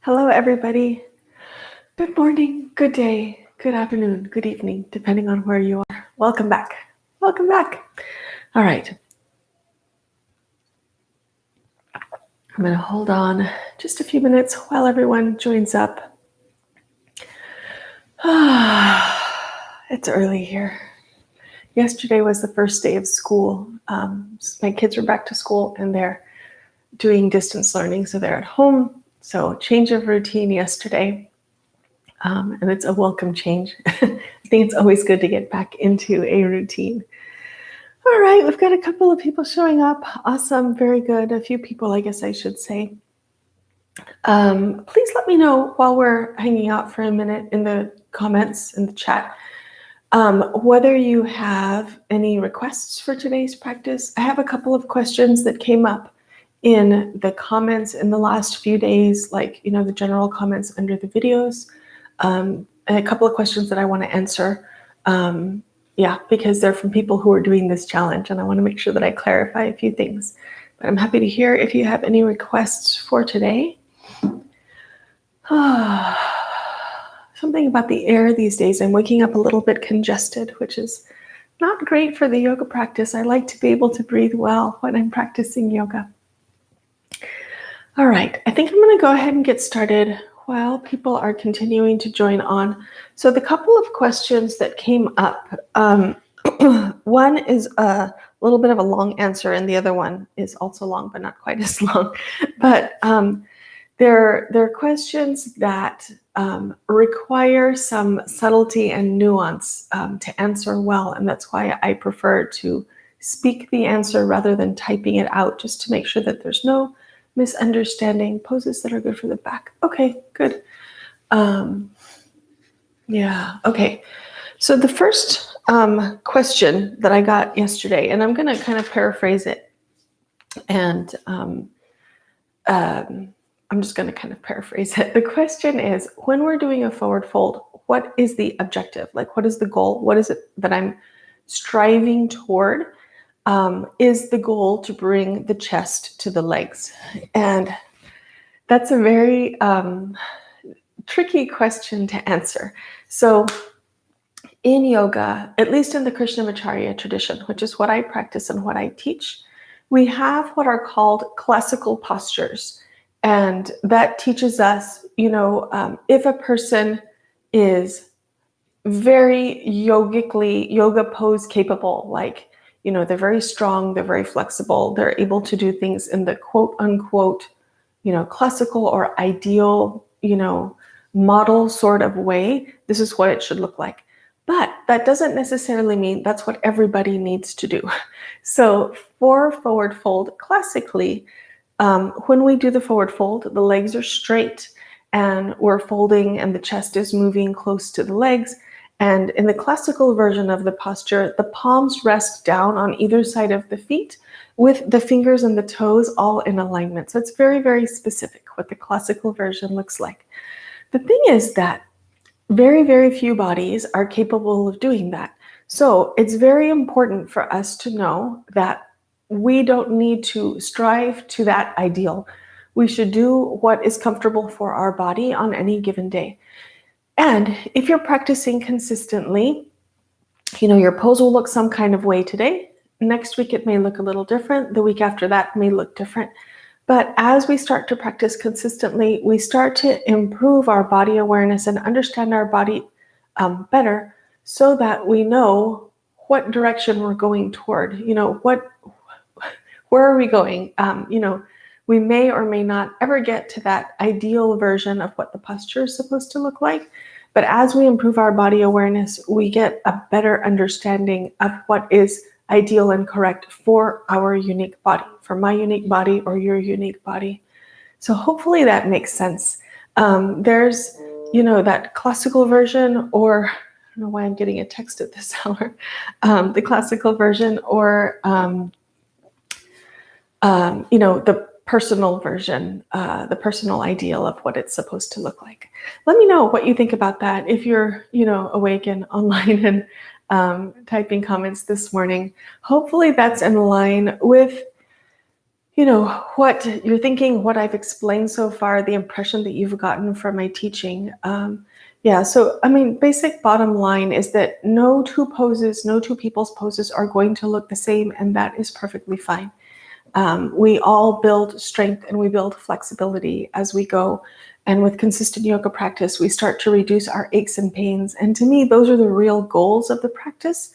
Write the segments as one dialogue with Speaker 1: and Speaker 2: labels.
Speaker 1: Hello, everybody. Good morning, good day, good afternoon, good evening, depending on where you are. Welcome back. Welcome back. All right. I'm going to hold on just a few minutes while everyone joins up. It's early here. Yesterday was the first day of school. My kids were back to school and they're doing distance learning, so they're at home. So change of routine yesterday. And it's a welcome change. I think it's always good to get back into a routine. All right, we've got a couple of people showing up. Awesome, very good. A few people, I guess I should say. Please let me know while we're hanging out for a minute in the comments, in the chat, whether you have any requests for today's practice. I have a couple of questions that came up in the comments in the last few days, like, the general comments under the videos. And a couple of questions that I want to answer. Because they're from people who are doing this challenge, and I want to make sure that I clarify a few things. But I'm happy to hear if you have any requests for today. Something about the air these days. I'm waking up a little bit congested, which is not great for the yoga practice. I like to be able to breathe well when I'm practicing yoga. All right, I think I'm going to go ahead and get started while people are continuing to join on. So the couple of questions that came up, one is a little bit of a long answer and the other one is also long, but not quite as long. But they're questions that require some subtlety and nuance to answer well. And that's why I prefer to speak the answer rather than typing it out, just to make sure that there's no misunderstanding. Poses that are good for the back. Okay, good. Okay. So the first question that I got yesterday, and I'm going to kind of paraphrase it, and I'm just going to kind of paraphrase it. The question is, when we're doing a forward fold, what is the objective? Like, what is the goal? What is it that I'm striving toward? Is the goal to bring the chest to the legs? And that's a very tricky question to answer. So in yoga, at least in the Krishnamacharya tradition, which is what I practice and what I teach, we have what are called classical postures. And that teaches us, if a person is very yoga pose capable, like, they're very strong, they're very flexible, they're able to do things in the quote unquote, classical or ideal, model sort of way. This is what it should look like. But that doesn't necessarily mean that's what everybody needs to do. So for forward fold, classically, when we do the forward fold, the legs are straight and we're folding and the chest is moving close to the legs. And in the classical version of the posture, the palms rest down on either side of the feet with the fingers and the toes all in alignment. So it's very, very specific what the classical version looks like. The thing is that very, very few bodies are capable of doing that. So it's very important for us to know that we don't need to strive to that ideal. We should do what is comfortable for our body on any given day. And if you're practicing consistently, your pose will look some kind of way today. Next week, it may look a little different. The week after that may look different. But as we start to practice consistently, we start to improve our body awareness and understand our body better, so that we know what direction we're going toward. Where are we going? We may or may not ever get to that ideal version of what the posture is supposed to look like. But as we improve our body awareness, we get a better understanding of what is ideal and correct for our unique body, for my unique body or your unique body. So hopefully that makes sense. There's, that classical version, or I don't know why I'm getting a text at this hour, the classical version, or, the personal version, the personal ideal of what it's supposed to look like. Let me know what you think about that. If you're, awake and online and typing comments this morning, hopefully that's in line with, what you're thinking, what I've explained so far, the impression that you've gotten from my teaching. Yeah, so basic bottom line is that no two poses, no two people's poses are going to look the same, and that is perfectly fine. We all build strength and we build flexibility as we go. And with consistent yoga practice, we start to reduce our aches and pains. And to me, those are the real goals of the practice,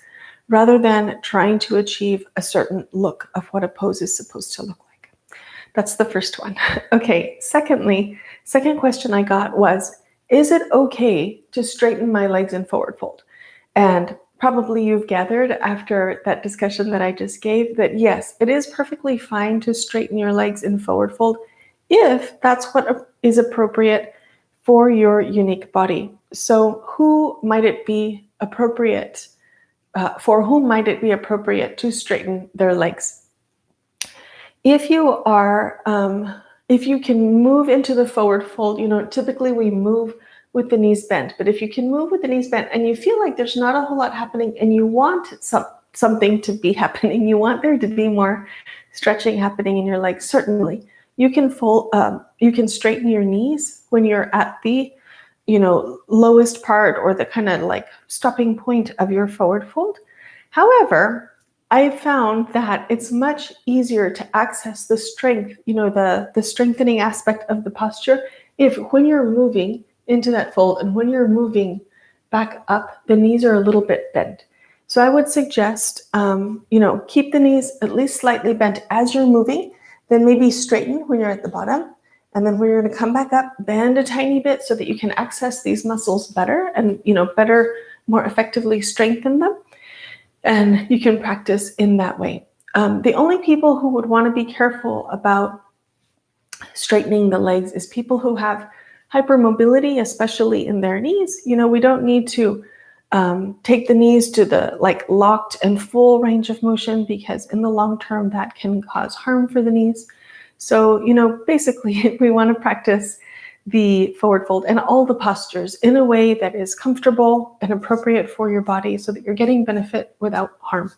Speaker 1: rather than trying to achieve a certain look of what a pose is supposed to look like. That's the first one. Okay, second question I got was, is it okay to straighten my legs in forward fold? And probably you've gathered after that discussion that I just gave that yes, it is perfectly fine to straighten your legs in forward fold if that's what is appropriate for your unique body. So who might it be appropriate, for whom might it be appropriate to straighten their legs? If you can move into the forward fold, typically we move with the knees bent, but if you can move with the knees bent and you feel like there's not a whole lot happening and you want something to be happening, you want there to be more stretching happening in your legs, certainly you can you can straighten your knees when you're at the lowest part or the kind of like stopping point of your forward fold. However, I found that it's much easier to access the strength, the strengthening aspect of the posture if when you're moving into that fold and when you're moving back up, the knees are a little bit bent. So I would suggest, keep the knees at least slightly bent as you're moving, then maybe straighten when you're at the bottom. And then when you're going to come back up, bend a tiny bit so that you can access these muscles better and, more effectively strengthen them. And you can practice in that way. The only people who would want to be careful about straightening the legs is people who have hypermobility, especially in their knees. We don't need to take the knees to the locked and full range of motion, because in the long term that can cause harm for the knees. So, basically we want to practice the forward fold and all the postures in a way that is comfortable and appropriate for your body so that you're getting benefit without harm.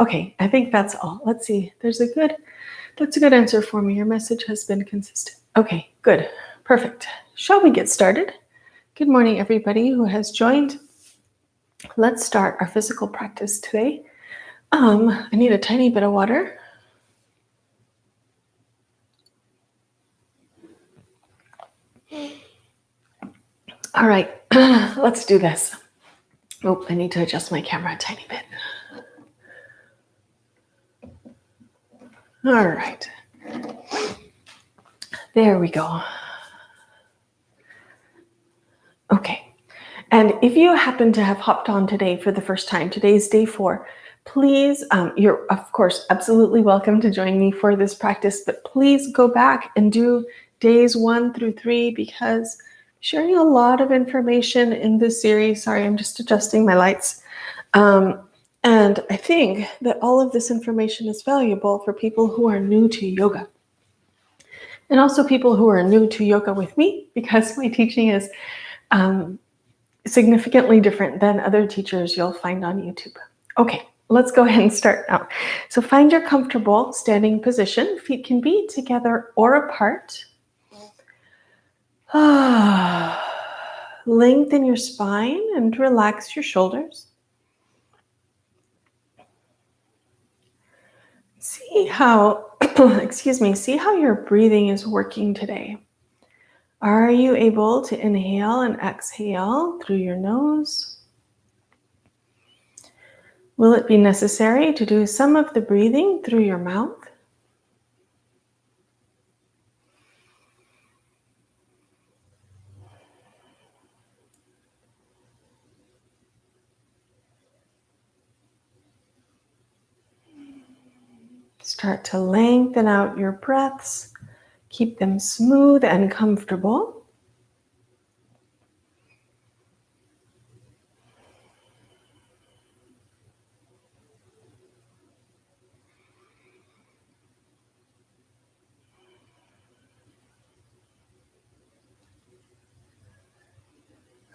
Speaker 1: Okay, I think that's all. Let's see. That's a good answer for me. Your message has been consistent. Okay, good. Perfect. Shall we get started? Good morning, everybody who has joined. Let's start our physical practice today. I need a tiny bit of water. All right, let's do this. Oh, I need to adjust my camera a tiny bit. All right. There we go. Okay. And if you happen to have hopped on today for the first time, today's day 4, please, you're of course absolutely welcome to join me for this practice, but please go back and do days 1 through 3 because I'm sharing a lot of information in this series. Sorry, I'm just adjusting my lights. And I think that all of this information is valuable for people who are new to yoga. And also people who are new to yoga with me, because my teaching is significantly different than other teachers you'll find on YouTube. Okay, let's go ahead and start now. So find your comfortable standing position. Feet can be together or apart. Lengthen your spine and relax your shoulders. See how, see how your breathing is working today. Are you able to inhale and exhale through your nose? Will it be necessary to do some of the breathing through your mouth? Start to lengthen out your breaths. Keep them smooth and comfortable.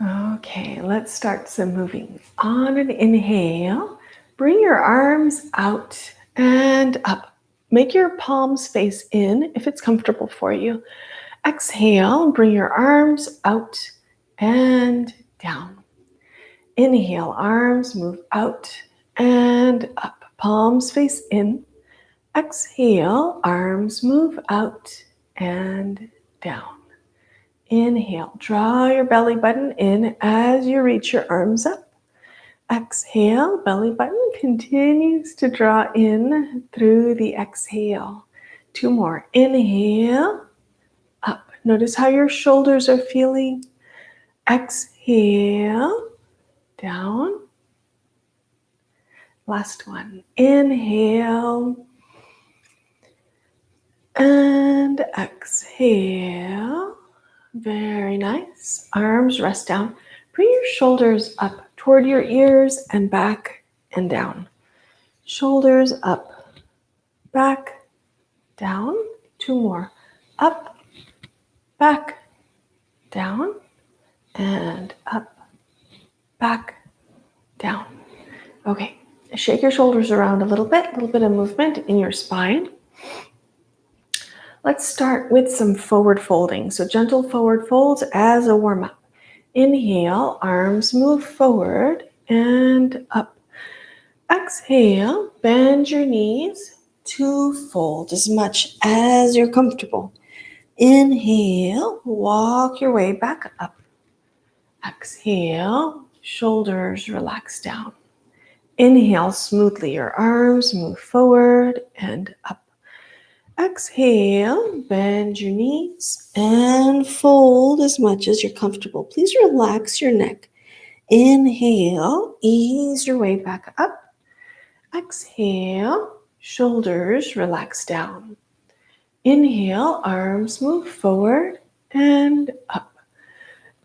Speaker 1: Okay, let's start some moving. On an inhale, bring your arms out and up. Make your palms face in if it's comfortable for you. Exhale, bring your arms out and down. Inhale, arms move out and up. Palms face in. Exhale, arms move out and down. Inhale, draw your belly button in as you reach your arms up. Exhale, belly button continues to draw in through the exhale. 2 more. Inhale, up. Notice how your shoulders are feeling. Exhale, down. Last one. Inhale and exhale. Very nice. Arms rest down. Bring your shoulders up toward your ears and back and down. Shoulders up, back, down. 2 more. Up, back, down, and up, back, down. Okay, shake your shoulders around a little bit of movement in your spine. Let's start with some forward folding. So gentle forward folds as a warm-up. Inhale, arms move forward and up. Exhale, bend your knees to fold as much as you're comfortable. Inhale, walk your way back up. Exhale, shoulders relax down. Inhale smoothly, your arms move forward and up. Exhale, bend your knees and fold as much as you're comfortable. Please relax your neck. Inhale, ease your way back up. Exhale, shoulders relax down. Inhale, arms move forward and up.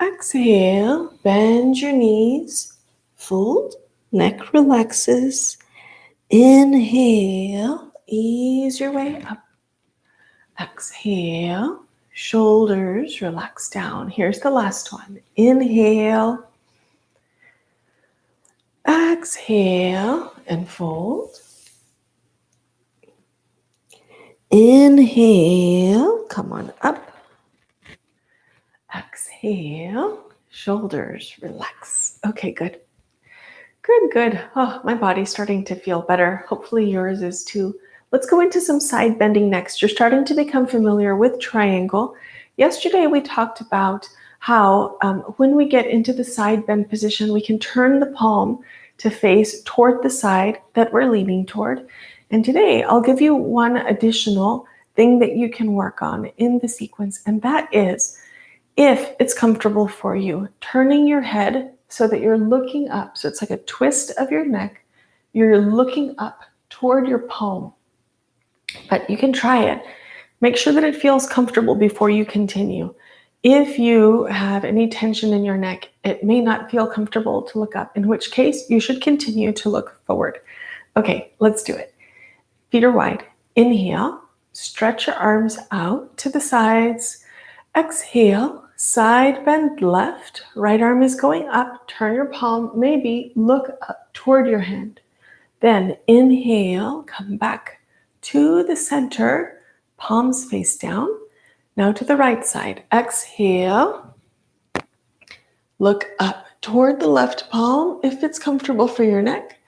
Speaker 1: Exhale, bend your knees, fold, neck relaxes. Inhale, ease your way up. Exhale, shoulders relax down. Here's the last one. Inhale, exhale, and fold. Inhale, come on up. Exhale, shoulders relax. Okay, good. Good. Oh, my body's starting to feel better. Hopefully yours is too. Let's go into some side bending next. You're starting to become familiar with triangle. Yesterday we talked about how when we get into the side bend position, we can turn the palm to face toward the side that we're leaning toward. And today I'll give you one additional thing that you can work on in the sequence, and that is, if it's comfortable for you, turning your head so that you're looking up. So it's like a twist of your neck. You're looking up toward your palm. But you can try it. Make sure that it feels comfortable before you continue. If you have any tension in your neck, it may not feel comfortable to look up, in which case you should continue to look forward. Okay, let's do it. Feet are wide. Inhale, stretch your arms out to the sides. Exhale, side bend left. Right arm is going up. Turn your palm, maybe look up toward your hand. Then inhale, come back to the center, palms face down. Now to the right side. Exhale, look up toward the left palm if it's comfortable for your neck.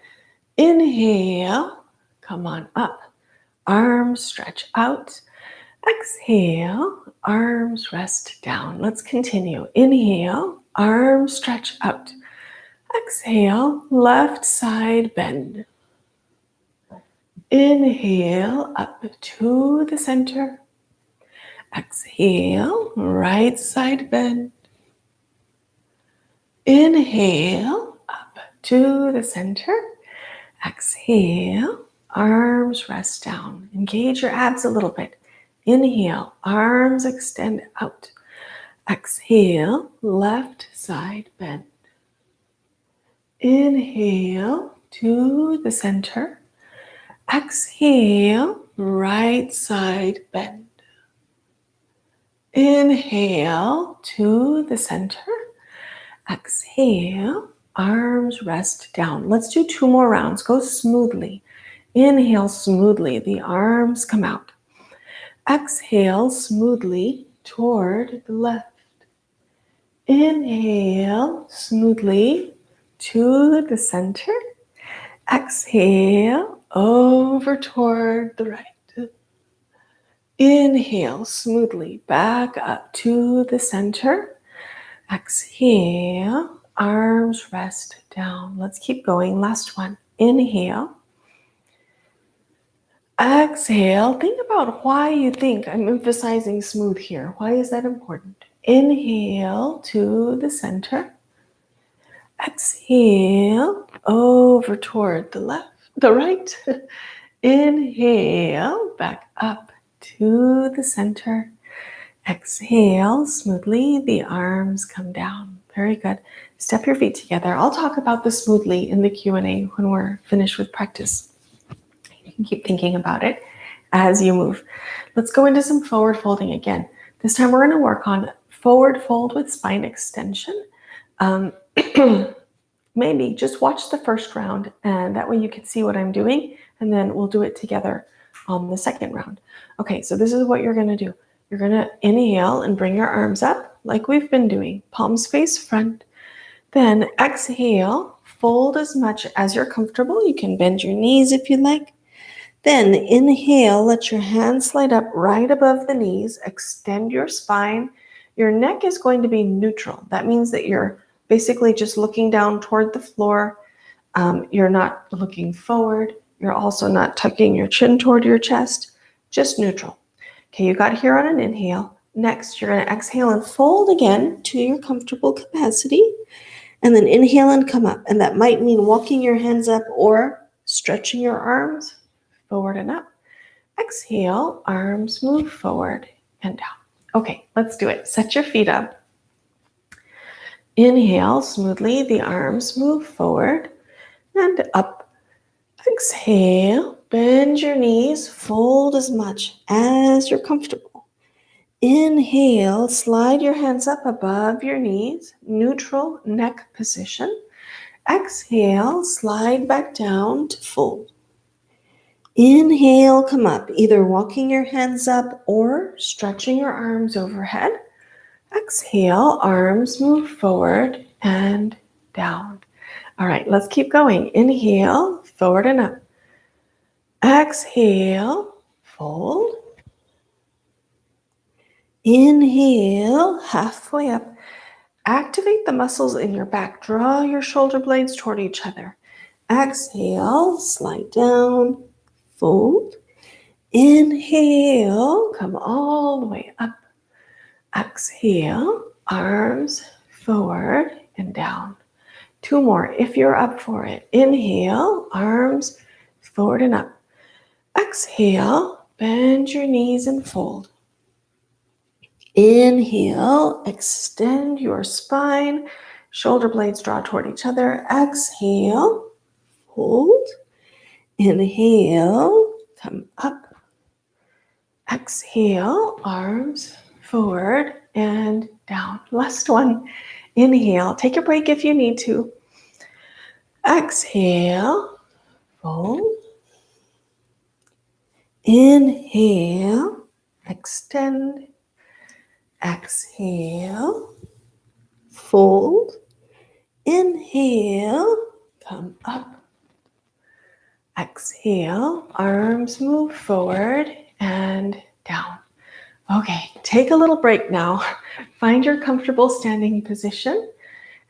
Speaker 1: Inhale, come on up. Arms stretch out. Exhale, arms rest down. Let's continue. Inhale, arms stretch out. Exhale, left side bend. Inhale, up to the center. Exhale, right side bend. Inhale, up to the center. Exhale, arms rest down. Engage your abs a little bit. Inhale, arms extend out. Exhale, left side bend. Inhale to the center. Exhale, right side bend. Inhale to the center. Exhale, arms rest down. Let's do 2 more rounds. Go smoothly. Inhale smoothly, the arms come out. Exhale smoothly toward the left. Inhale smoothly to the center. Exhale over toward the right. Inhale smoothly back up to the center. Exhale, arms rest down. Let's keep going. Last one. Inhale. Exhale. Think about why you think I'm emphasizing smooth here. Why is that important? Inhale to the center. Exhale over toward the left, the right. Inhale back up to the center. Exhale smoothly, the arms come down. Very good. Step your feet together. I'll talk about the smoothly in the Q&A when we're finished with practice. You can keep thinking about it as you move. Let's go into some forward folding again. This time we're going to work on forward fold with spine extension. Maybe just watch the first round and that way you can see what I'm doing and then we'll do it together on the second round. Okay, so this is what you're going to do. You're going to inhale and bring your arms up like we've been doing. Palms face front. Then exhale, fold as much as you're comfortable. You can bend your knees if you like. Then inhale, let your hands slide up right above the knees. Extend your spine. Your neck is going to be neutral. That means that you're basically just looking down toward the floor. You're not looking forward. You're also not tucking your chin toward your chest. Just neutral. Okay, you got here on an inhale. Next, you're going to exhale and fold again to your comfortable capacity. And then inhale and come up. And that might mean walking your hands up or stretching your arms forward and up. Exhale, arms move forward and down. Okay, let's do it. Set your feet up. Inhale smoothly, the arms move forward and up. Exhale, bend your knees, fold as much as you're comfortable. Inhale, slide your hands up above your knees, neutral neck position. Exhale, slide back down to fold. Inhale, come up, either walking your hands up or stretching your arms overhead. Exhale, arms move forward and down. All right, let's keep going. Inhale, forward and up. Exhale, fold. Inhale, halfway up. Activate the muscles in your back. Draw your shoulder blades toward each other. Exhale, slide down, fold. Inhale, come all the way up. Exhale, arms forward and down. Two more if you're up for it. Inhale, arms forward and up. Exhale, bend your knees and fold. Inhale, extend your spine. Shoulder blades draw toward each other. Exhale, hold. Inhale, come up. Exhale, arms forward and down. Last one. Inhale, take a break if you need to. Exhale, fold. Inhale, extend. Exhale, fold. Inhale, come up. Exhale, arms move forward and down. Okay, take a little break now. Find your comfortable standing position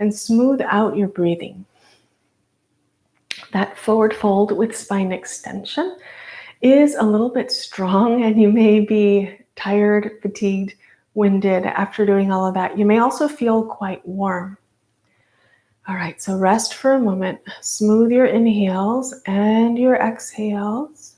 Speaker 1: and smooth out your breathing. That forward fold with spine extension is a little bit strong and you may be tired, fatigued, winded after doing all of that. You may also feel quite warm. All right, so rest for a moment. Smooth your inhales and your exhales.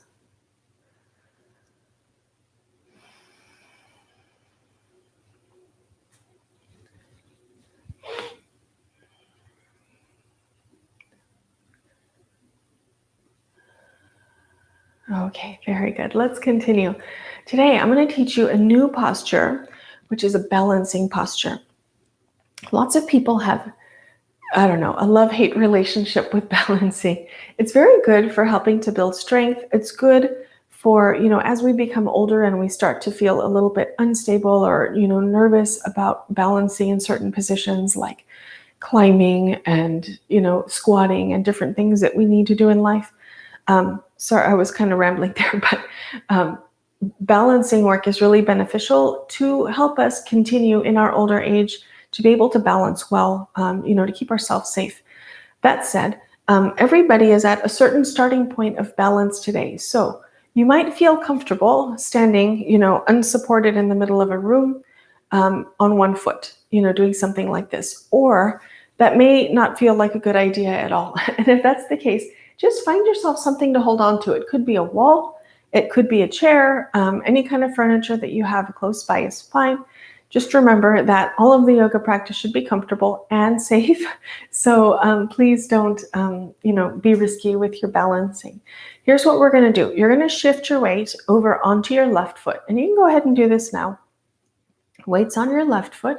Speaker 1: Okay, very good. Let's continue. Today, I'm going to teach you a new posture, which is a balancing posture. Lots of people have I don't know, a love-hate relationship with balancing. It's very good for helping to build strength. It's good for, as we become older and we start to feel a little bit unstable or, nervous about balancing in certain positions like climbing and, squatting and different things that we need to do in life. Sorry, I was kind of rambling there, but balancing work is really beneficial to help us continue in our older age to be able to balance well, to keep ourselves safe. That said, everybody is at a certain starting point of balance today. So you might feel comfortable standing, unsupported in the middle of a room on one foot, doing something like this. Or that may not feel like a good idea at all. And if that's the case, just find yourself something to hold on to. It could be a wall, it could be a chair, any kind of furniture that you have close by is fine. Just remember that all of the yoga practice should be comfortable and safe. So please don't, be risky with your balancing. Here's what we're going to do. You're going to shift your weight over onto your left foot. And you can go ahead and do this now. Weight's on your left foot.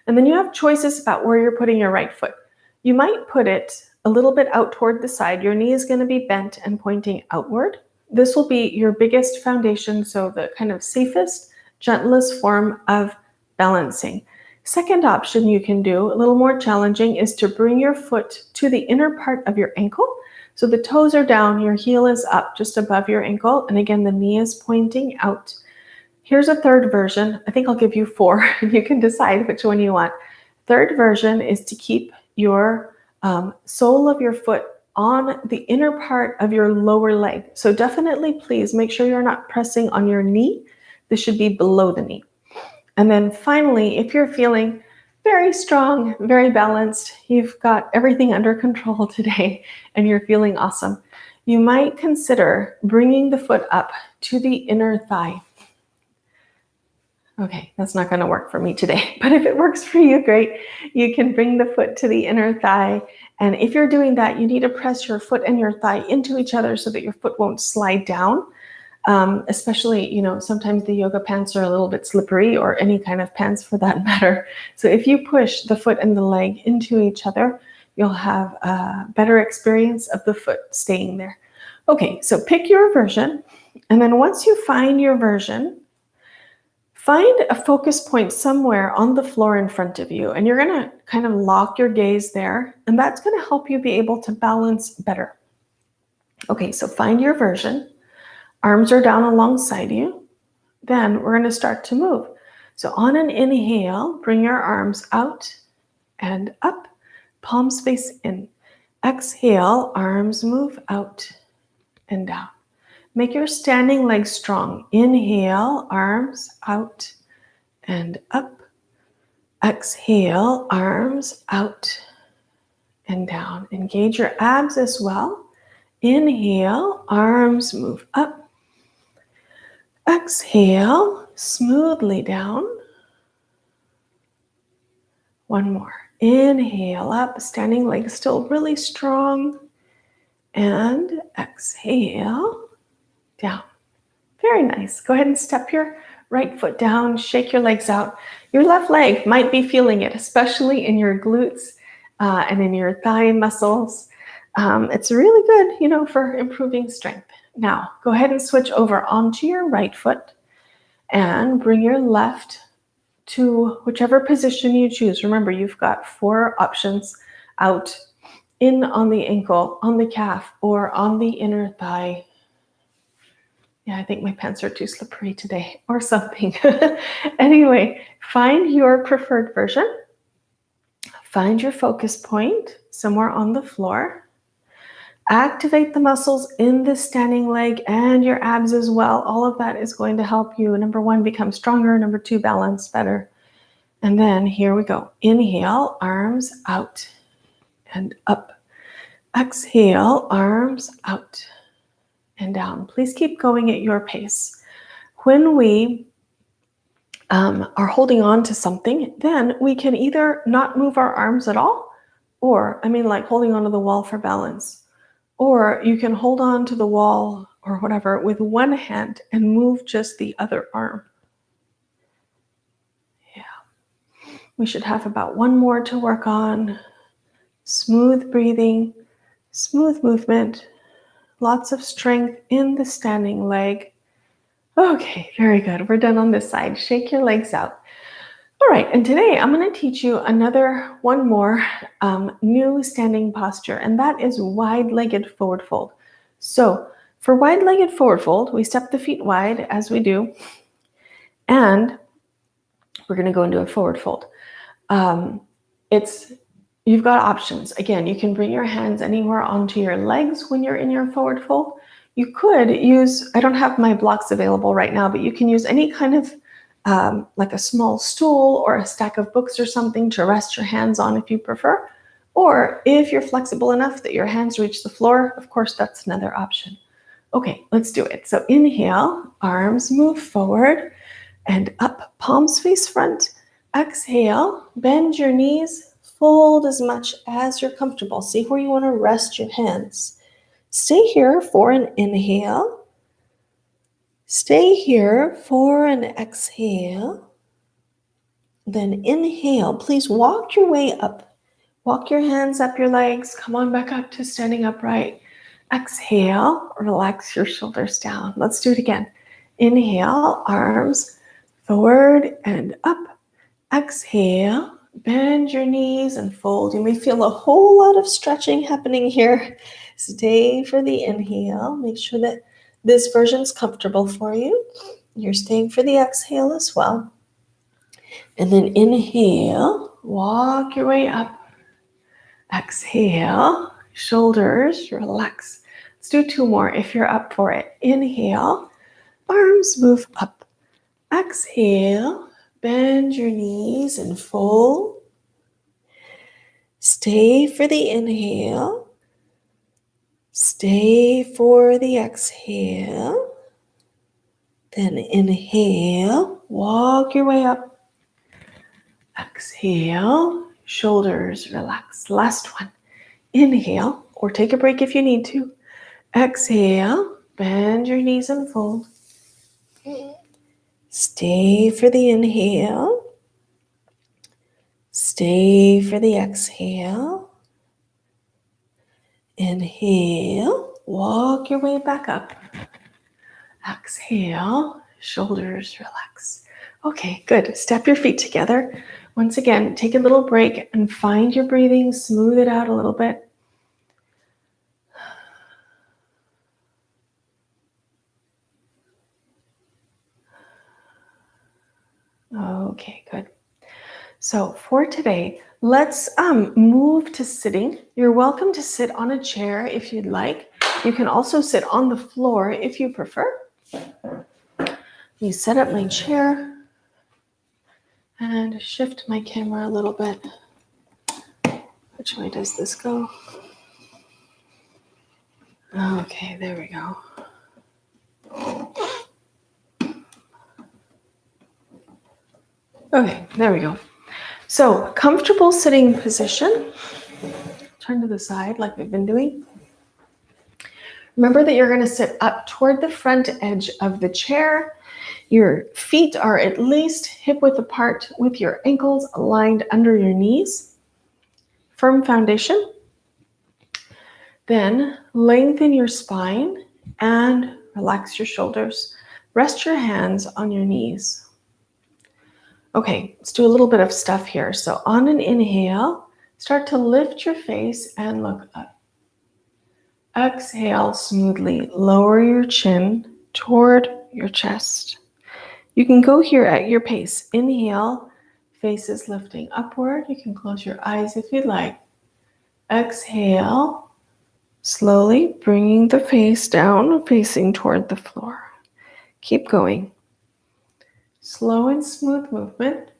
Speaker 1: And then you have choices about where you're putting your right foot. You might put it a little bit out toward the side. Your knee is going to be bent and pointing outward. This will be your biggest foundation, so the kind of safest, gentlest form of balancing. Second option you can do, a little more challenging, is to bring your foot to the inner part of your ankle. So the toes are down, your heel is up just above your ankle, and again, the knee is pointing out. Here's a third version. I think I'll give you 4. You can decide which one you want. Third version is to keep your sole of your foot on the inner part of your lower leg. So definitely, please make sure you're not pressing on your knee. This should be below the knee. And then finally, if you're feeling very strong, very balanced, you've got everything under control today, and you're feeling awesome, you might consider bringing the foot up to the inner thigh. Okay, that's not going to work for me today, but if it works for you, great. You can bring the foot to the inner thigh. And if you're doing that, you need to press your foot and your thigh into each other so that your foot won't slide down. Especially, sometimes the yoga pants are a little bit slippery, or any kind of pants for that matter. So if you push the foot and the leg into each other, you'll have a better experience of the foot staying there. Okay, so pick your version. And then once you find your version, find a focus point somewhere on the floor in front of you, and you're going to kind of lock your gaze there, and that's going to help you be able to balance better. Okay, so find your version. Arms are down alongside you. Then we're going to start to move. So on an inhale, bring your arms out and up, palms face in. Exhale, arms move out and down. Make your standing legs strong. Inhale, arms out and up. Exhale, arms out and down. Engage your abs as well. Inhale, arms move up. Exhale, smoothly down. One more. Inhale up, standing legs still really strong. And exhale, down. Very nice. Go ahead and step your right foot down, shake your legs out. Your left leg might be feeling it, especially in your glutes and in your thigh muscles. It's really good, for improving strength. Now, go ahead and switch over onto your right foot and bring your left to whichever position you choose. Remember, you've got 4 options: out, in on the ankle, on the calf, or on the inner thigh. Yeah, I think my pants are too slippery today, or something. Anyway, find your preferred version. Find your focus point somewhere on the floor. Activate the muscles in the standing leg and your abs as well. All of that is going to help you, number 1, become stronger. Number 2, balance better. And then here we go. Inhale, arms out and up. Exhale, arms out and down. Please keep going at your pace. When we are holding on to something, then we can either not move our arms at all, or, like holding onto the wall for balance. Or you can hold on to the wall or whatever with one hand and move just the other arm. Yeah. We should have about 1 more to work on. Smooth breathing, smooth movement, lots of strength in the standing leg. Okay, very good. We're done on this side. Shake your legs out. All right, and today I'm going to teach you one more new standing posture, and that is wide-legged forward fold. So for wide-legged forward fold, we step the feet wide as we do, and we're going to go into a forward fold. You've got options. Again, you can bring your hands anywhere onto your legs when you're in your forward fold. You could use, I don't have my blocks available right now, but you can use any kind of like a small stool or a stack of books or something to rest your hands on if you prefer. Or if you're flexible enough that your hands reach the floor, of course, that's another option. Okay, let's do it. So inhale, arms move forward and up, palms face front. Exhale, bend your knees, fold as much as you're comfortable. See where you want to rest your hands. Stay here for an inhale. Stay here for an exhale. Then inhale. Please walk your way up. Walk your hands up your legs. Come on back up to standing upright. Exhale. Relax your shoulders down. Let's do it again. Inhale. Arms forward and up. Exhale. Bend your knees and fold. You may feel a whole lot of stretching happening here. Stay for the inhale. Make sure that this version's comfortable for you. You're staying for the exhale as well. And then inhale, walk your way up. Exhale, shoulders relax. Let's do two more if you're up for it. Inhale, arms move up. Exhale, bend your knees and fold. Stay for the inhale. Stay for the exhale. Then inhale, walk your way up. Exhale, shoulders relax. Last one. Inhale, or take a break if you need to. Exhale, bend your knees and fold. Stay for the inhale. Stay for the exhale. Inhale, walk your way back up. Exhale, shoulders relax. Okay, good. Step your feet together. Once again, take a little break and find your breathing. Smooth it out a little bit. Okay, good. So for today, let's move to sitting. You're welcome to sit on a chair if you'd like. You can also sit on the floor if you prefer. Let me set up my chair and shift my camera a little bit. Which way does this go? Okay, there we go. Okay, there we go. So, comfortable sitting position. Turn to the side like we've been doing. Remember that you're going to sit up toward the front edge of the chair. Your feet are at least hip width apart with your ankles aligned under your knees. Firm foundation. Then lengthen your spine and relax your shoulders. Rest your hands on your knees. Okay, let's do a little bit of stuff here. So on an inhale, start to lift your face and look up. Exhale smoothly. Lower your chin toward your chest. You can go here at your pace. Inhale, face is lifting upward. You can close your eyes if you'd like. Exhale, slowly bringing the face down, facing toward the floor. Keep going. Slow and smooth movement.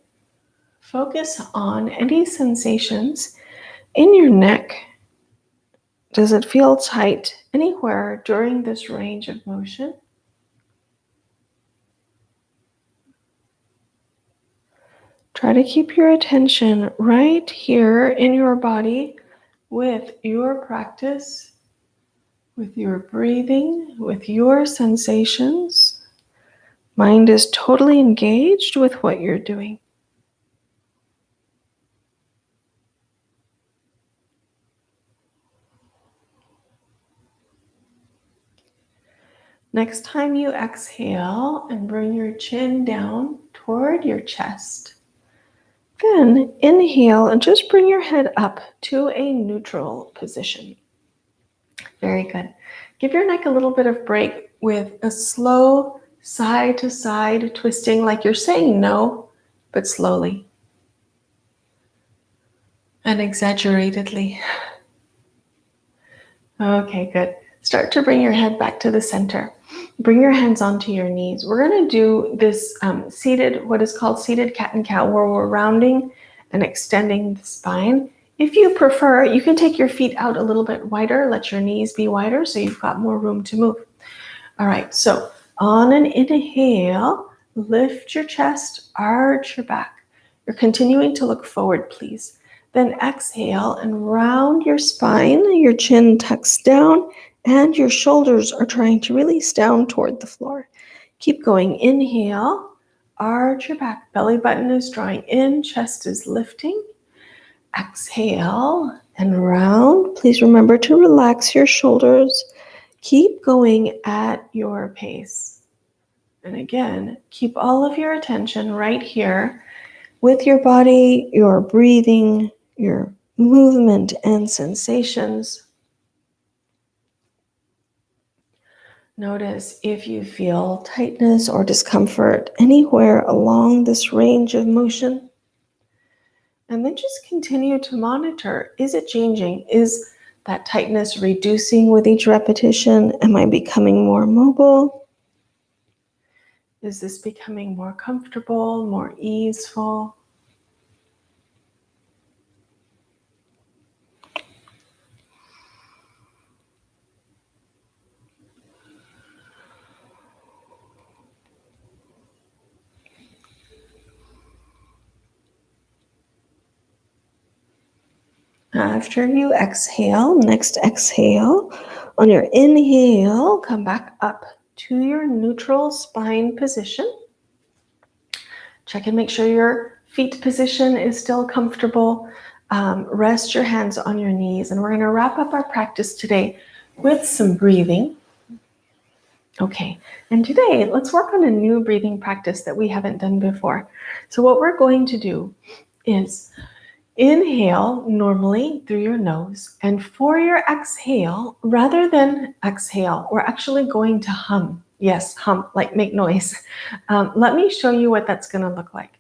Speaker 1: Focus on any sensations in your neck. Does it feel tight anywhere during this range of motion? Try to keep your attention right here in your body with your practice, with your breathing, with your sensations. Mind is totally engaged with what you're doing. Next time you exhale and bring your chin down toward your chest. Then inhale and just bring your head up to a neutral position. Very good. Give your neck a little bit of break with a slow side to side twisting, like you're saying no, but slowly and exaggeratedly. Okay, good. Start to bring your head back to the center. Bring your hands onto your knees. We're going to do this what is called seated cat and cow, where we're rounding and extending the spine. If you prefer, you can take your feet out a little bit wider, let your knees be wider so you've got more room to move. All right, so on an inhale, lift your chest, arch your back. You're continuing to look forward, please. Then exhale and round your spine. Your chin tucks down and your shoulders are trying to release down toward the floor. Keep going. Inhale, arch your back. Belly button is drawing in, chest is lifting. Exhale and round. Please remember to relax your shoulders. Keep going at your pace. And again, keep all of your attention right here with your body, your breathing, your movement and sensations. Notice if you feel tightness or discomfort anywhere along this range of motion. And then just continue to monitor. Is it changing? Is that tightness reducing with each repetition? Am I becoming more mobile? Is this becoming more comfortable, more easeful? After you exhale, next exhale, on your inhale, come back up to your neutral spine position. Check and make sure your feet position is still comfortable. Rest your hands on your knees, and we're going to wrap up our practice today with some breathing. Okay, and today let's work on a new breathing practice that we haven't done before. So what we're going to do is inhale normally through your nose, and for your exhale, rather than exhale, we're actually going to hum. Yes, hum, like make noise. Let me show you what that's going to look like.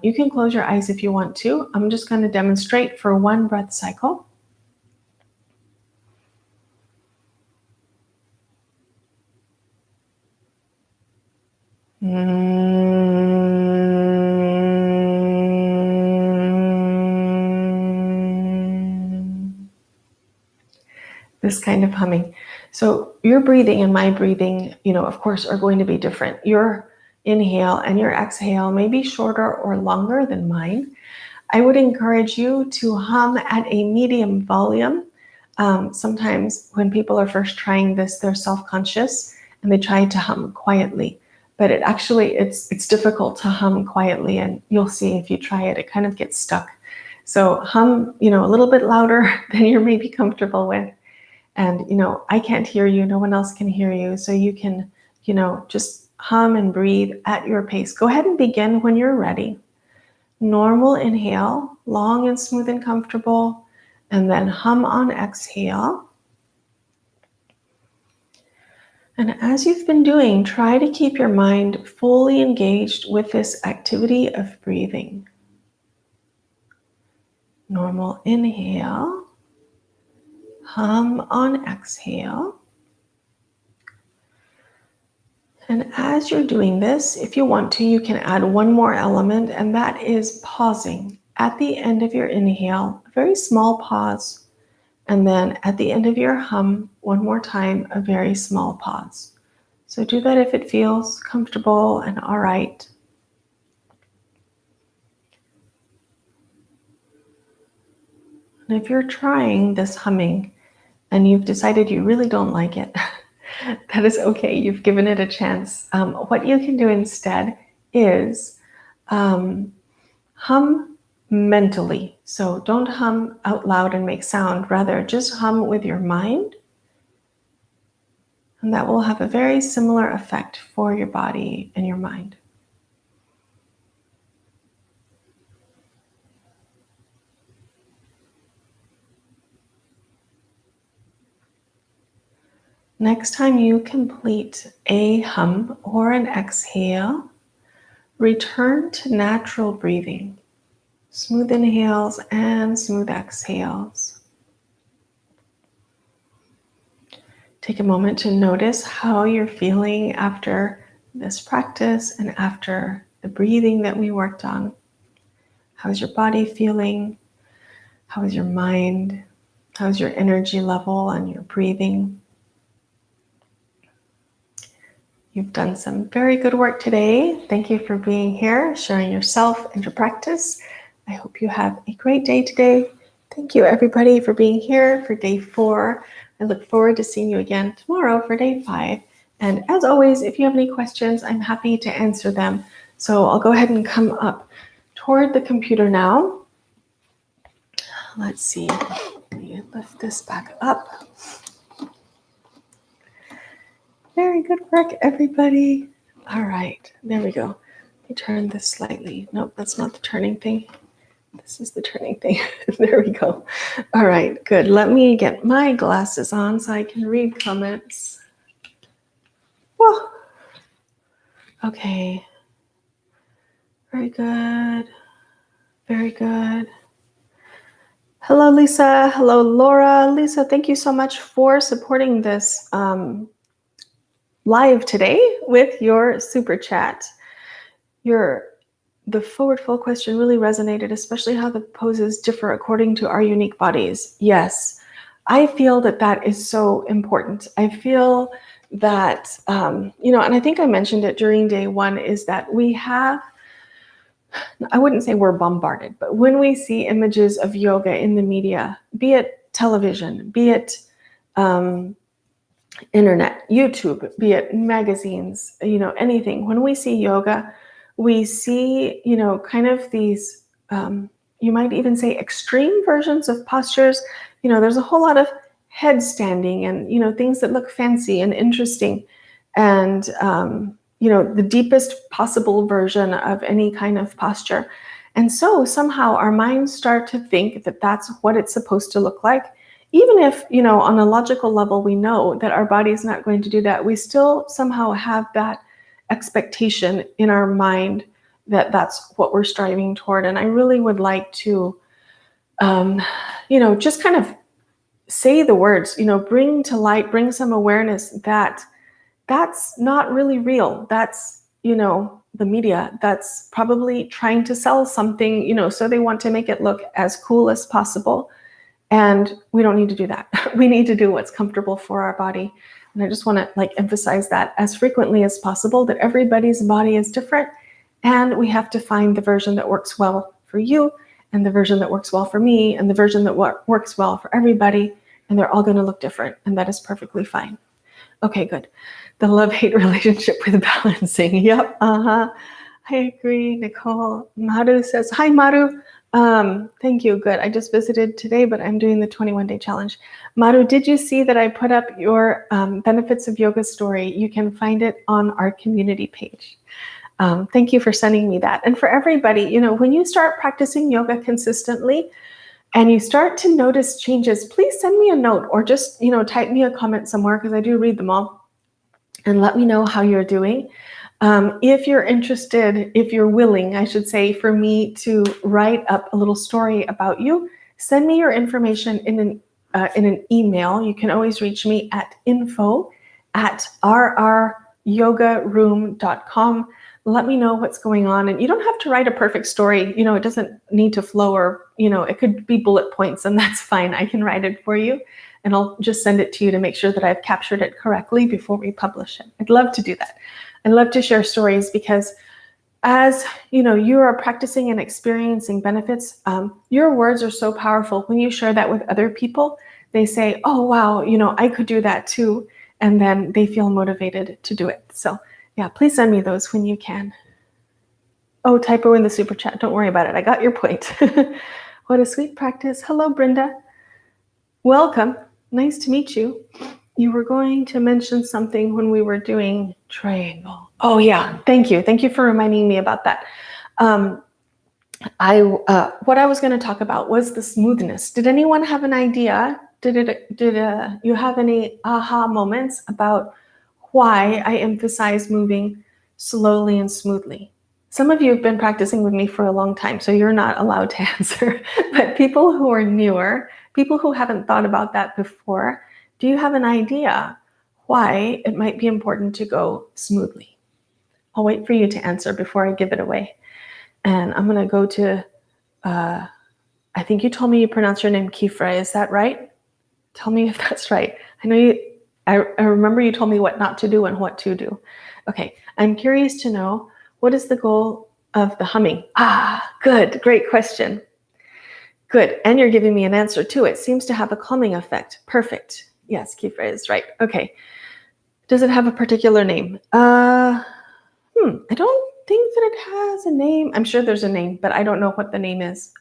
Speaker 1: You can close your eyes if you want to. I'm just going to demonstrate for one breath cycle. This kind of humming. So your breathing and my breathing, of course, are going to be different. Your inhale and your exhale may be shorter or longer than mine. I would encourage you to hum at a medium volume. Sometimes when people are first trying this, they're self-conscious and they try to hum quietly. But it's difficult to hum quietly, and you'll see if you try it, it kind of gets stuck. So hum, a little bit louder than you're maybe comfortable with. And, I can't hear you, no one else can hear you. So you can, just hum and breathe at your pace. Go ahead and begin when you're ready. Normal inhale, long and smooth and comfortable, and then hum on exhale. And as you've been doing, try to keep your mind fully engaged with this activity of breathing. Normal inhale, hum on exhale. And as you're doing this, if you want to, you can add one more element, and that is pausing. At the end of your inhale, a very small pause. And then at the end of your hum, one more time, a very small pause. So do that if it feels comfortable and all right. And if you're trying this humming and you've decided you really don't like it, that is okay. You've given it a chance. What you can do instead is hum mentally. So don't hum out loud and make sound. Rather, just hum with your mind. And that will have a very similar effect for your body and your mind. Next time you complete a hum or an exhale, return to natural breathing. Smooth inhales and smooth exhales. Take a moment to notice how you're feeling after this practice and after the breathing that we worked on. How's your body feeling? How is your mind? How's your energy level and your breathing? You've done some very good work today. Thank you for being here, sharing yourself and your practice. I hope you have a great day today. Thank you, everybody, for being here for day 4. I look forward to seeing you again tomorrow for day 5. And as always, if you have any questions, I'm happy to answer them. So I'll go ahead and come up toward the computer now. Let's see. Let me lift this back up. Very good work, everybody. All right, there we go. Let me turn this slightly. Nope, that's not the turning thing. This is the turning thing. There we go. All right, good. Let me get my glasses on so I can read comments. Whoa. Okay. Very good. Very good. Hello, Lisa. Hello, Laura. Lisa, thank you so much for supporting this live today with your super chat. The forward fold question really resonated, especially how the poses differ according to our unique bodies. Yes, I feel that is so important. I feel that, and I think I mentioned it during day 1, is that we have, I wouldn't say we're bombarded, but when we see images of yoga in the media, be it television, be it internet, YouTube, be it magazines, anything, when we see yoga, we see, kind of these, you might even say extreme versions of postures. There's a whole lot of head standing and, things that look fancy and interesting. And, the deepest possible version of any kind of posture. And so somehow our minds start to think that that's what it's supposed to look like. Even if, on a logical level, we know that our body is not going to do that, we still somehow have that expectation in our mind that that's what we're striving toward. And I really would like to, just kind of say the words, bring to light, bring some awareness that that's not really real. That's, the media that's probably trying to sell something, so they want to make it look as cool as possible. And we don't need to do that. We need to do what's comfortable for our body. And I just want to emphasize that as frequently as possible, that everybody's body is different. And we have to find the version that works well for you, and the version that works well for me, and the version that works well for everybody. And they're all going to look different. And that is perfectly fine. Okay, good. The love-hate relationship with balancing. Yep. I agree. Nicole. Maru says, hi, Maru. Thank you. Good. I just visited today, but I'm doing the 21-day challenge. Maru, did you see that I put up your benefits of yoga story? You can find it on our community page. Thank you for sending me that. And for everybody, when you start practicing yoga consistently and you start to notice changes, please send me a note or just, type me a comment somewhere, because I do read them all, and let me know how you're doing. If you're interested, if you're willing, I should say, for me to write up a little story about you, send me your information in an email. You can always reach me at info@rryogaroom.com. Let me know what's going on. And you don't have to write a perfect story. It doesn't need to flow, or, it could be bullet points, and that's fine. I can write it for you, and I'll just send it to you to make sure that I've captured it correctly before we publish it. I'd love to do that. I love to share stories, because as you are practicing and experiencing benefits, your words are so powerful. When you share that with other people, they say, oh, wow, I could do that too. And then they feel motivated to do it. So yeah, please send me those when you can. Oh, typo in the super chat. Don't worry about it. I got your point. What a sweet practice. Hello, Brenda. Welcome. Nice to meet you. You were going to mention something when we were doing triangle. Oh yeah, thank you. Thank you for reminding me about that. What I was going to talk about was the smoothness. Did anyone have an idea? Did you have any aha moments about why I emphasize moving slowly and smoothly? Some of you have been practicing with me for a long time, so you're not allowed to answer. But people who are newer, people who haven't thought about that before, do you have an idea why it might be important to go smoothly? I'll wait for you to answer before I give it away. And I'm going to go to, I think you told me you pronounce your name Kifra. Is that right? Tell me if that's right. I remember you told me what not to do and what to do. Okay, I'm curious to know, what is the goal of the humming? Good, great question. Good, and you're giving me an answer too. It seems to have a calming effect. Perfect. Yes, Kifra is right. Okay. Does it have a particular name? I don't think that it has a name. I'm sure there's a name, but I don't know what the name is.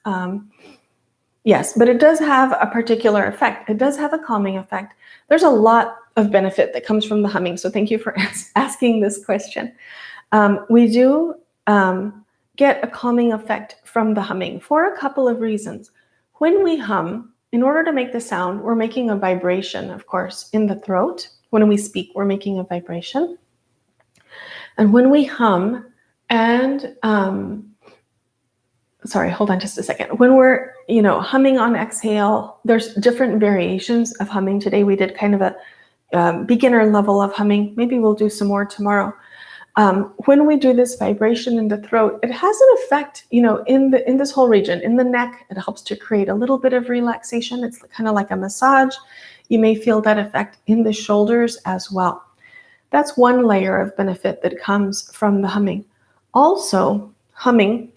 Speaker 1: Yes, but it does have a particular effect. It does have a calming effect. There's a lot of benefit that comes from the humming, so thank you for asking this question. We do get a calming effect from the humming for a couple of reasons. When we hum, in order to make the sound, we're making a vibration, of course, in the throat. When we speak, we're making a vibration. And when we hum, and sorry, hold on just a second. When we're, humming on exhale, there's different variations of humming. Today we did kind of a beginner level of humming. Maybe we'll do some more tomorrow. When we do this vibration in the throat, it has an effect, in this whole region, in the neck. It helps to create a little bit of relaxation. It's kind of like a massage. You may feel that effect in the shoulders as well. That's one layer of benefit that comes from the humming. Also, humming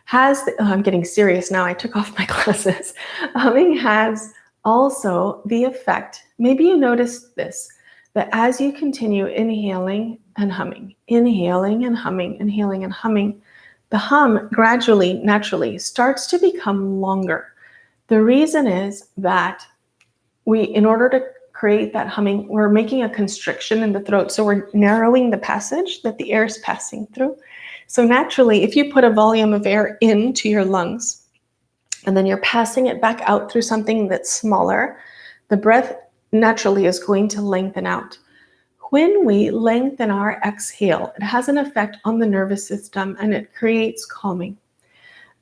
Speaker 1: has, I'm getting serious now, I took off my glasses. Humming has also the effect, maybe you noticed this, that as you continue inhaling and humming, inhaling and humming, inhaling and humming, the hum gradually, naturally starts to become longer. The reason is that in order to create that humming, we're making a constriction in the throat. So we're narrowing the passage that the air is passing through. So naturally, if you put a volume of air into your lungs, and then you're passing it back out through something that's smaller, the breath naturally is going to lengthen out. When we lengthen our exhale, it has an effect on the nervous system and it creates calming.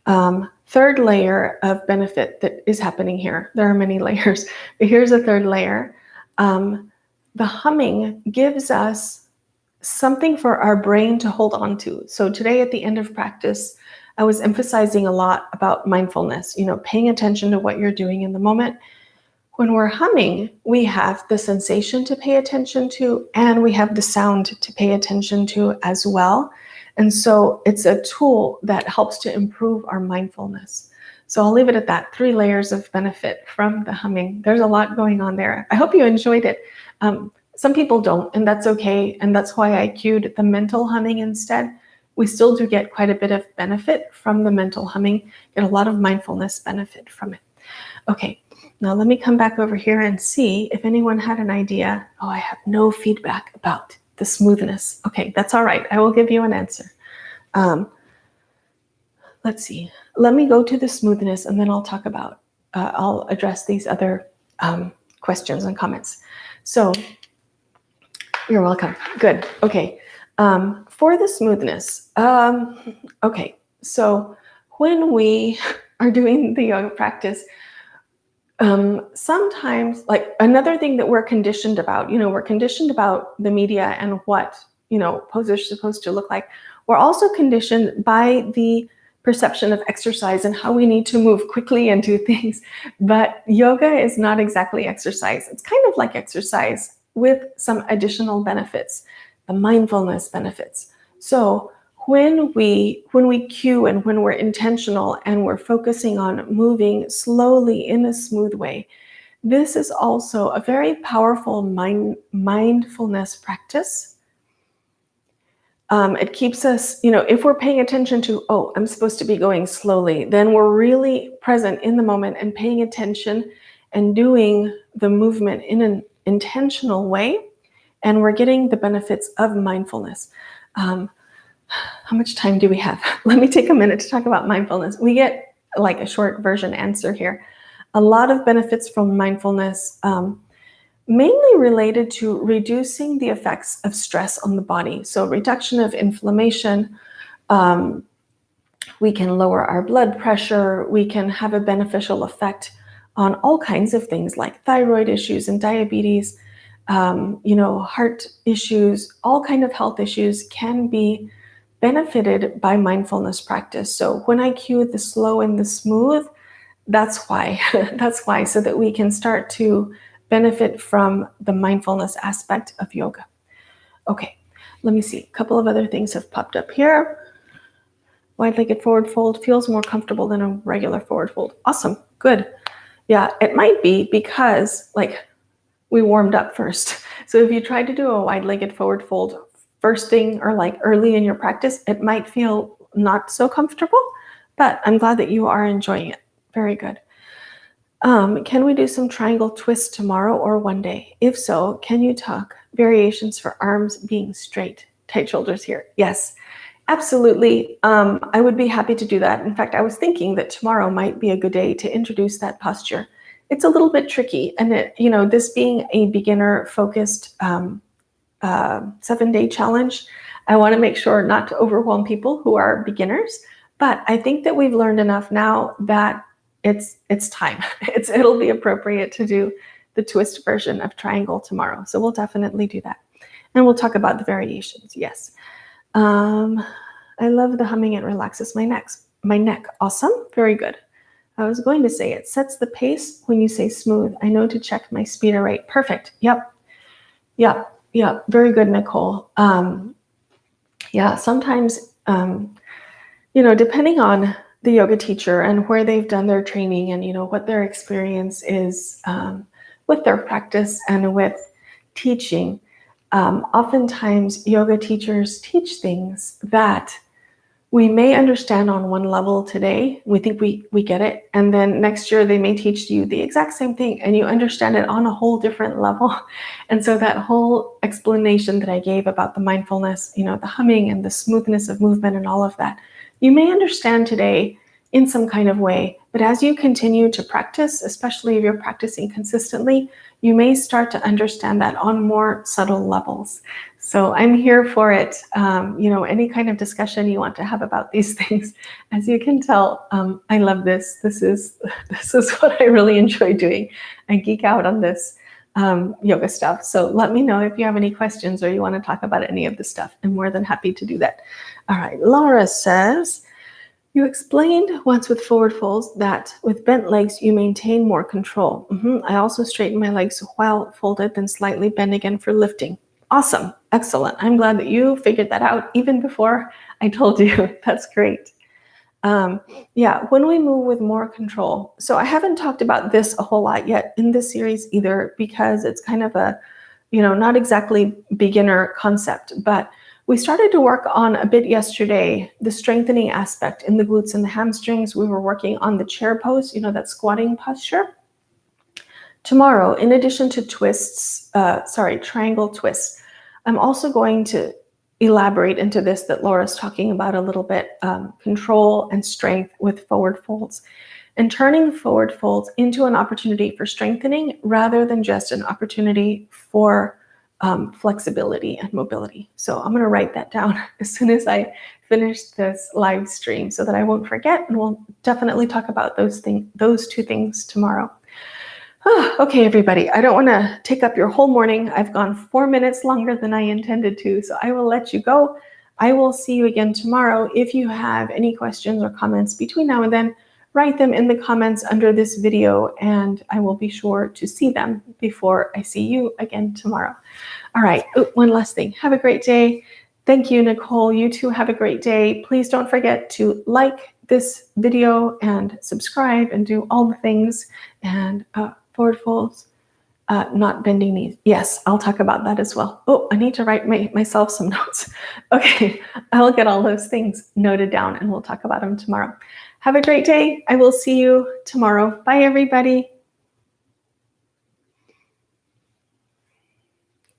Speaker 1: Third layer of benefit that is happening here. There are many layers, but here's a third layer. The humming gives us something for our brain to hold on to. So today at the end of practice, I was emphasizing a lot about mindfulness, paying attention to what you're doing in the moment. When we're humming, we have the sensation to pay attention to, and we have the sound to pay attention to as well. And so it's a tool that helps to improve our mindfulness. So I'll leave it at that. 3 layers of benefit from the humming. There's a lot going on there. I hope you enjoyed it. Some people don't, and that's okay. And that's why I cued the mental humming instead. We still do get quite a bit of benefit from the mental humming, get a lot of mindfulness benefit from it. Okay, now let me come back over here and see if anyone had an idea. Oh, I have no feedback about the smoothness. Okay, that's all right. I will give you an answer. Let's see. Let me go to the smoothness and then I'll talk about, I'll address these other questions and comments. So you're welcome. Good. Okay. For the smoothness. Okay. So when we are doing the yoga practice, sometimes, like another thing that we're conditioned about, we're conditioned about the media and what, poses are supposed to look like. We're also conditioned by the perception of exercise and how we need to move quickly and do things. But yoga is not exactly exercise. It's kind of like exercise with some additional benefits, the mindfulness benefits. So when we cue and when we're intentional and we're focusing on moving slowly in a smooth way, this is also a very powerful mindfulness practice. It keeps us, if we're paying attention to, oh, I'm supposed to be going slowly, then we're really present in the moment and paying attention and doing the movement in an intentional way, and we're getting the benefits of mindfulness. How much time do we have? Let me take a minute to talk about mindfulness. We get like a short version answer here. A lot of benefits from mindfulness, mainly related to reducing the effects of stress on the body. So reduction of inflammation, we can lower our blood pressure, we can have a beneficial effect on all kinds of things like thyroid issues and diabetes, heart issues, all kind of health issues can be benefited by mindfulness practice. So when I cue the slow and the smooth, that's why. That's why, so that we can start to benefit from the mindfulness aspect of yoga. Okay, let me see. A couple of other things have popped up here. Wide-legged forward fold feels more comfortable than a regular forward fold. Awesome, good. Yeah, it might be because we warmed up first. So if you try to do a wide-legged forward fold first thing or early in your practice, it might feel not so comfortable, but I'm glad that you are enjoying it. Very good. Can we do some triangle twists tomorrow or one day? If so, can you talk variations for arms being straight, tight shoulders here? Yes, absolutely. I would be happy to do that. In fact, I was thinking that tomorrow might be a good day to introduce that posture. It's a little bit tricky, and this being a beginner-focused 7-day challenge, I want to make sure not to overwhelm people who are beginners. But I think that we've learned enough now that it's time. It'll be appropriate to do the twist version of triangle tomorrow. So we'll definitely do that, and we'll talk about the variations. Yes. I love the humming. It relaxes my neck. Awesome. Very good. I was going to say it sets the pace when you say smooth. I know to check my speeder rate. Perfect. Yep. Very good, Nicole. Sometimes, depending on the yoga teacher and where they've done their training and, what their experience is with their practice and with teaching, oftentimes yoga teachers teach things that we may understand on one level today. We think we get it. And then next year they may teach you the exact same thing and you understand it on a whole different level. And so that whole explanation that I gave about the mindfulness, the humming and the smoothness of movement and all of that, you may understand today in some kind of way. But as you continue to practice, especially if you're practicing consistently, you may start to understand that on more subtle levels. So I'm here for it. Any kind of discussion you want to have about these things. As you can tell, I love this. This is what I really enjoy doing. I geek out on this yoga stuff. So let me know if you have any questions or you want to talk about any of the stuff. I'm more than happy to do that. All right, Laura says, you explained once with forward folds that with bent legs, you maintain more control. I also straighten my legs while folded, then slightly bend again for lifting. Awesome. Excellent. I'm glad that you figured that out even before I told you. That's great. When we move with more control. So I haven't talked about this a whole lot yet in this series either, because it's kind of a, not exactly beginner concept, but we started to work on a bit yesterday, the strengthening aspect in the glutes and the hamstrings. We were working on the chair pose, that squatting posture. Tomorrow, in addition to triangle twists, I'm also going to elaborate into this that Laura's talking about a little bit, control and strength with forward folds, and turning forward folds into an opportunity for strengthening rather than just an opportunity for flexibility and mobility. So I'm going to write that down as soon as I finish this live stream so that I won't forget, and we'll definitely talk about those two things tomorrow. Okay, everybody, I don't want to take up your whole morning. I've gone 4 minutes longer than I intended to, so I will let you go. I will see you again tomorrow. If you have any questions or comments between now and then, write them in the comments under this video, and I will be sure to see them before I see you again tomorrow. All right, one last thing. Have a great day. Thank you, Nicole. You too have a great day. Please don't forget to like this video and subscribe and do all the things. And forward folds, not bending knees. Yes, I'll talk about that as well. Oh, I need to write myself some notes. Okay, I'll get all those things noted down and we'll talk about them tomorrow. Have a great day. I will see you tomorrow. Bye, everybody.